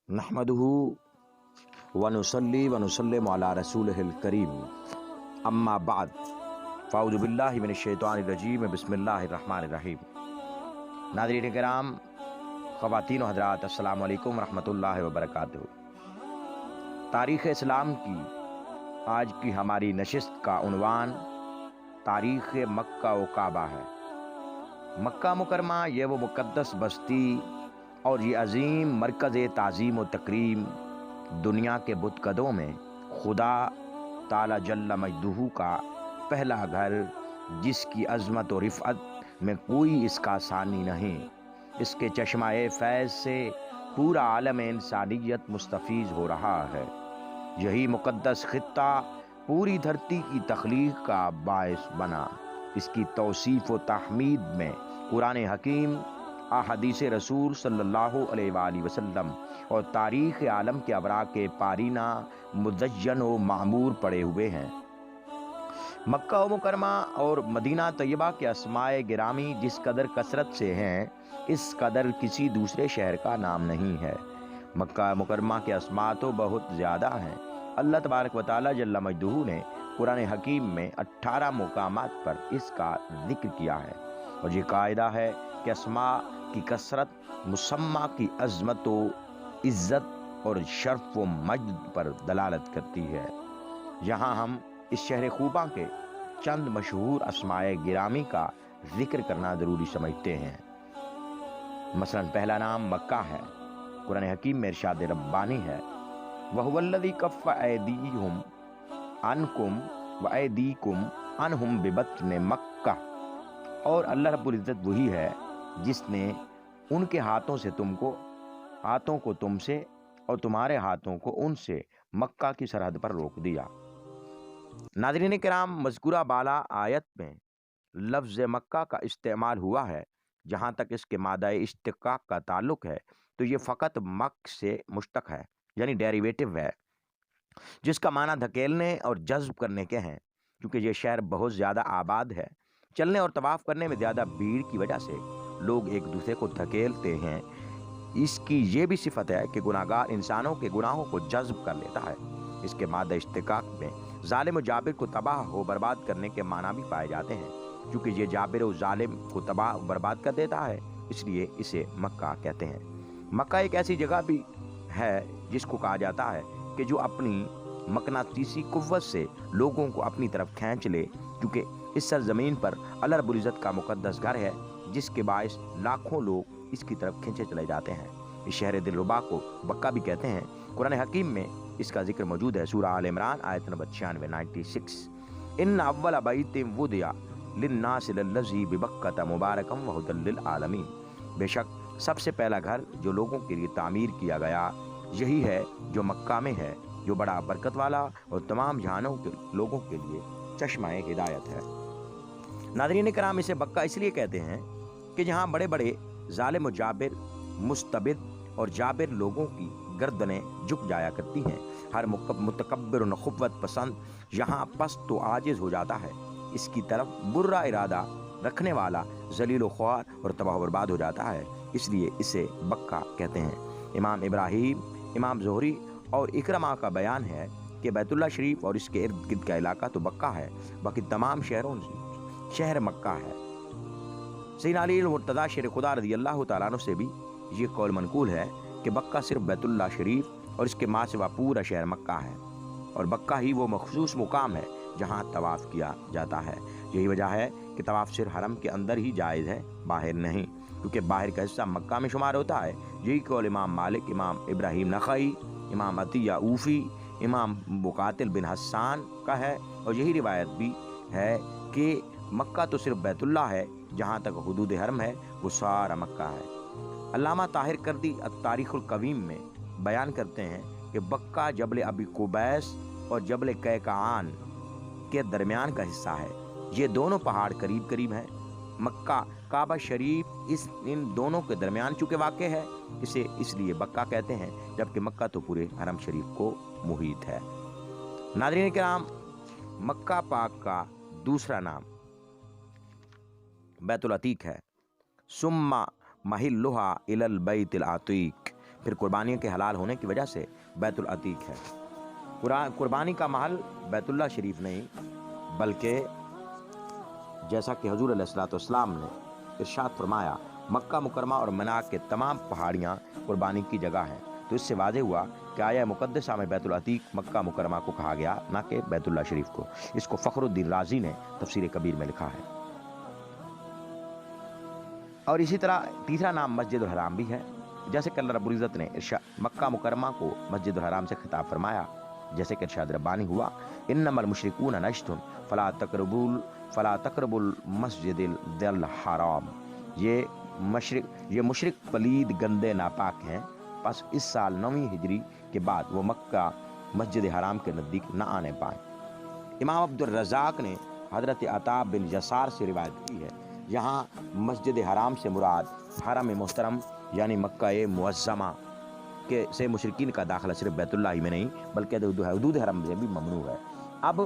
نحمدہ ونصلی ونسلم علی رسولہ الکریم اما بعد فاعوذ باللہ من الشیطان الرجیم بسم اللہ الرحمن الرحیم۔ ناظرین کرام، خواتین و حضرات، السلام علیکم ورحمۃ اللہ وبرکاتہ۔ تاریخ اسلام کی آج کی ہماری نشست کا عنوان تاریخ مکہ و کعبہ ہے۔ مکہ مکرمہ یہ وہ مقدس بستی اور یہ عظیم مرکز تعظیم و تکریم دنیا کے بت قدوں میں خدا تعالی جل مجدہ کا پہلا گھر، جس کی عظمت و رفعت میں کوئی اس کا ثانی نہیں۔ اس کے چشمہ فیض سے پورا عالم انسانیت مستفیض ہو رہا ہے۔ یہی مقدس خطہ پوری دھرتی کی تخلیق کا باعث بنا۔ اس کی توصیف و تحمید میں قرآن حکیم، احادیث رسول صلی اللہ علیہ وآلہ وسلم اور تاریخ عالم کے اوراق پارینہ مزین و معمور پڑے ہوئے ہیں۔ مکہ و مکرمہ اور مدینہ طیبہ کے اسماء گرامی جس قدر کثرت سے ہیں، اس قدر کسی دوسرے شہر کا نام نہیں ہے۔ مکہ مکرمہ کے اسماء تو بہت زیادہ ہیں۔ اللہ تبارک و تعالی جل مجدہ نے قرآن حکیم میں 18 مقامات پر اس کا ذکر کیا ہے، اور یہ قاعدہ ہے کہ اسماء کی کثرت مسمى کی عظمت و عزت اور شرف و مجد پر دلالت کرتی ہے۔ یہاں ہم اس شہر خوباں کے چند مشہور اسماء گرامی کا ذکر کرنا ضروری سمجھتے ہیں۔ مثلا پہلا نام مکہ ہے۔ قرآن حکیم میں ارشاد ربانی ہے، وَهُوَ الَّذِي كَفَّ أَيْدِيَهُمْ عَنْكُمْ وَأَيْدِيكُمْ عَنْهُمْ بِبَطْنِ مَكَّةَ، اور اللہ رب العزت وہی ہے جس نے ان کے ہاتھوں کو تم سے اور تمہارے ہاتھوں کو ان سے مکہ کی سرحد پر روک دیا۔ ناظرین کرام، مذکورہ بالا آیت میں لفظ مکہ کا استعمال ہوا ہے۔ جہاں تک اس کے مادہ اشتقاق کا تعلق ہے تو یہ فقط مک سے مشتق ہے، یعنی ڈیریویٹو ہے، جس کا معنی دھکیلنے اور جذب کرنے کے ہیں۔ کیونکہ یہ شہر بہت زیادہ آباد ہے، چلنے اور طواف کرنے میں زیادہ بھیڑ کی وجہ سے لوگ ایک دوسرے کو دھکیلتے ہیں۔ اس کی یہ بھی صفت ہے کہ گناہ گار انسانوں کے گناہوں کو جذب کر لیتا ہے۔ اس کے مادہ اشتقاق میں ظالم و جابر کو تباہ و برباد کرنے کے معنی بھی پائے جاتے ہیں۔ کیونکہ یہ جابر و ظالم کو تباہ و برباد کر دیتا ہے، اس لیے اسے مکہ کہتے ہیں۔ مکہ ایک ایسی جگہ بھی ہے جس کو کہا جاتا ہے کہ جو اپنی مقناطیسی قوت سے لوگوں کو اپنی طرف کھینچ لے، کیونکہ اس سرزمین پر اللہ رب العزت کا مقدس گھر ہے، جس کے باعث لاکھوں لوگ اس کی طرف کھینچے چلے جاتے ہیں۔ اس شہر دلربا کو مکہ بھی کہتے ہیں۔ قرآن حکیم میں اس کا ذکر موجود ہے۔ سورہ آل عمران آیت نمبر 96۔ ان اول بیت وضع للناس للذی ببکۃ مبارکا وہدی للعالمین، بے شک سب سے پہلا گھر جو لوگوں کے لیے تعمیر کیا گیا یہی ہے جو مکہ میں ہے، جو بڑا برکت والا اور تمام جہانوں کے لوگوں کے لیے چشمہ ہدایت ہے۔ ناظرین کرام، اسے مکہ اس لیے کہتے ہیں کہ جہاں بڑے بڑے ظالم و جابر، مستبد اور جابر لوگوں کی گردنیں جھک جایا کرتی ہیں۔ ہر متکبر و نخوت پسند یہاں پست و عاجز ہو جاتا ہے۔ اس کی طرف برا ارادہ رکھنے والا ذلیل و خوار اور تباہ و برباد ہو جاتا ہے، اس لیے اسے مکہ کہتے ہیں۔ امام ابراہیم، امام زہری اور اکرمہ کا بیان ہے کہ بیت اللہ شریف اور اس کے ارد گرد کا علاقہ تو مکہ ہے، باقی تمام شہر مکہ ہے۔ سیدنا علی المرتضیٰ شیر خدا رضی اللہ تعالیٰ عنہ سے بھی یہ قول منقول ہے کہ مکہ صرف بیت اللہ شریف اور اس کے ماں سوا پورا شہر مکہ ہے، اور مکہ ہی وہ مخصوص مقام ہے جہاں طواف کیا جاتا ہے۔ یہی وجہ ہے کہ طواف صرف حرم کے اندر ہی جائز ہے، باہر نہیں، کیونکہ باہر کا حصہ مکہ میں شمار ہوتا ہے۔ یہی قول امام مالک، امام ابراہیم نخعی، امام عطیہ اوفی، امام مقاتل بن حسان کا ہے، اور یہی روایت بھی ہے کہ مکہ تو صرف بیت اللہ ہے، جہاں تک حدود حرم ہے وہ سارا مکہ ہے۔ علامہ طاہر کردی تاریخ القویم میں بیان کرتے ہیں کہ مکہ جبل ابی قبیس اور جبل کیکعان کے درمیان کا حصہ ہے۔ یہ دونوں پہاڑ قریب قریب ہیں۔ مکہ کعبہ شریف ان دونوں کے درمیان چونکہ واقع ہے، اسے اس لیے مکہ کہتے ہیں، جبکہ مکہ تو پورے حرم شریف کو محیط ہے۔ ناظرین کرام، مکہ پاک کا دوسرا نام بیت العتیق ہے۔ ثم محلھا الی البیت العتیق، پھر قربانی کے حلال ہونے کی وجہ سے بیت العتیق ہے۔ قربانی کا محل بیت اللہ شریف نہیں، بلکہ جیسا کہ حضور علیہ الصلوۃ والسلام نے ارشاد فرمایا، مکہ مکرمہ اور منی کے تمام پہاڑیاں قربانی کی جگہ ہیں۔ تو اس سے واضح ہوا کہ آیہ مقدسہ میں بیت العتیق مکہ مکرمہ کو کہا گیا، نہ کہ بیت اللہ شریف کو۔ اس کو فخر الدین رازی نے تفسیر کبیر میں لکھا ہے۔ اور اسی طرح تیسرا نام مسجد الحرام بھی ہے، جیسے کہ اللہ رب العزت نے مکہ مکرمہ کو مسجد الحرام سے خطاب فرمایا، جیسے کہ ارشاد ربانی ہوا، انما المشرکون نجس فلا تقربوا المسجد الحرام۔ یہ مشرک پلید گندے ناپاک ہیں، پس اس سال 9ویں ہجری کے بعد وہ مکہ مسجد حرام کے نزدیک نہ آنے پائیں۔ امام عبد الرزاق نے حضرت عطا بن یسار سے روایت کی ہے، یہاں مسجد حرام سے مراد حرم محترم یعنی مکہ معظمہ کے سے مشرکین کا داخلہ صرف بیت اللہ ہی میں نہیں بلکہ حدود حرم سے بھی ممنوع ہے۔ اب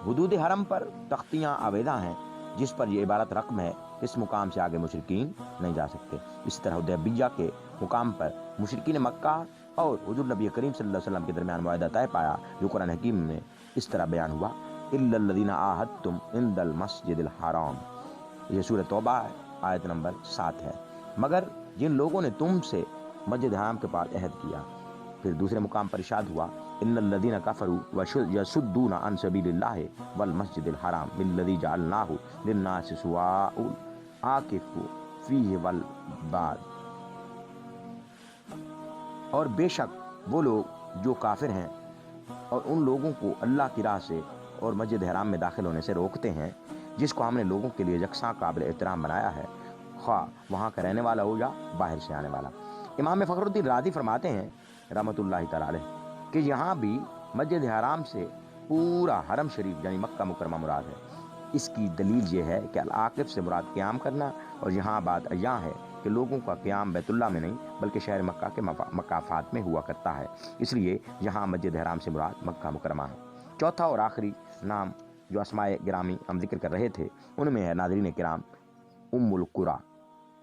حدود حرم پر تختیاں آویزاں ہیں جس پر یہ عبارت رقم ہے، اس مقام سے آگے مشرکین نہیں جا سکتے۔ اسی طرح حدیبیہ کے مقام پر مشرکین مکہ اور حضور نبی کریم صلی اللہ علیہ وسلم کے درمیان معاہدہ طے پایا، جو قرآن حکیم میں اس طرح بیان ہوا، الا الذین عاہدتم عند المسجد الحرام۔ یہ سورہ توبہ ہے، آیت نمبر 7 ہے۔ مگر جن لوگوں نے تم سے مسجد حرام کے پاس عہد کیا۔ پھر دوسرے مقام پر ارشاد ہوا، ان الذین کفروا ویصدون عن سبیل اللہ والمسجد الحرام الذی جعلناہ للناس سواء العاکف فیہ والباد۔ اور بے شک وہ لوگ جو کافر ہیں اور ان لوگوں کو اللہ کی راہ سے اور مسجد حرام میں داخل ہونے سے روکتے ہیں، جس کو ہم نے لوگوں کے لیے یکساں قابل احترام بنایا ہے، خواہ وہاں کا رہنے والا ہو یا باہر سے آنے والا۔ امام فخر الدین رازی فرماتے ہیں رحمۃ اللہ تعالی علیہ کہ یہاں بھی مسجد حرام سے پورا حرم شریف یعنی مکہ مکرمہ مراد ہے۔ اس کی دلیل یہ ہے کہ العاقف سے مراد قیام کرنا، اور یہاں بات عیاں ہے کہ لوگوں کا قیام بیت اللہ میں نہیں بلکہ شہر مکہ کے مقافات میں ہوا کرتا ہے، اس لیے یہاں مسجد حرام سے مراد مکہ مکرمہ ہے۔ چوتھا اور آخری نام جو اسماء گرامی ہم ذکر کر رہے تھے ان میں ہے ناظرین کرام ام القریٰ،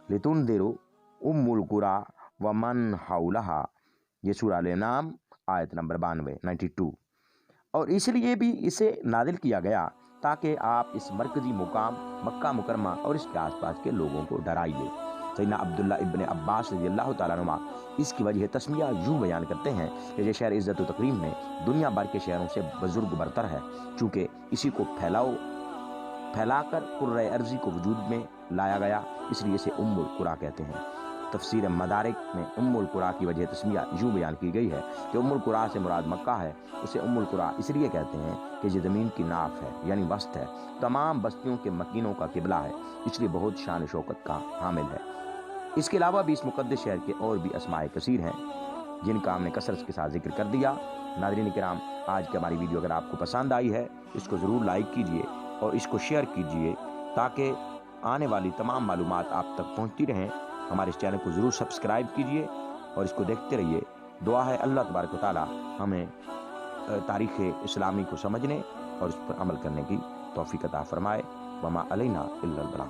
لتنذروا ام القریٰ ومن حولہا، یہ سورہ الانعام آیت نمبر 92۔ اور اس لیے بھی اسے نازل کیا گیا تاکہ آپ اس مرکزی مقام مکہ مکرمہ اور اس کے آس پاس کے لوگوں کو ڈرائیے۔ سیدنا عبداللہ ابن عباس رضی اللہ تعالیٰ عنہ اس کی وجہ تسمیہ یوں بیان کرتے ہیں کہ یہ شہر عزت و تکریم میں دنیا بھر کے شہروں سے بزرگ برتر ہے، چونکہ اسی کو پھیلا کر قرۂ ارضی کو وجود میں لایا گیا، اس لیے اسے ام القریٰ کہتے ہیں۔ تفسیر مدارک میں ام القریٰ کی وجہ تسمیہ یوں بیان کی گئی ہے کہ ام القریٰ سے مراد مکہ ہے، اسے ام القریٰ اس لیے کہتے ہیں کہ یہ زمین کی ناف ہے یعنی وسط ہے، تمام بستیوں کے مکینوں کا قبلہ ہے، اس لیے بہت شان و شوکت کا حامل ہے۔ اس کے علاوہ بھی اس مقدس شہر کے اور بھی اسماء کثیر ہیں جن کا ہم نے کثرت کے ساتھ ذکر کر دیا۔ ناظرین کرام، آج کی ہماری ویڈیو اگر آپ کو پسند آئی ہے اس کو ضرور لائک کیجئے اور اس کو شیئر کیجئے تاکہ آنے والی تمام معلومات آپ تک پہنچتی رہیں۔ ہمارے اس چینل کو ضرور سبسکرائب کیجئے اور اس کو دیکھتے رہیے۔ دعا ہے اللہ تبارک و تعالی ہمیں تاریخ اسلامی کو سمجھنے اور اس پر عمل کرنے کی توفیق عطا فرمائے۔ وما علینا الا البلاغ۔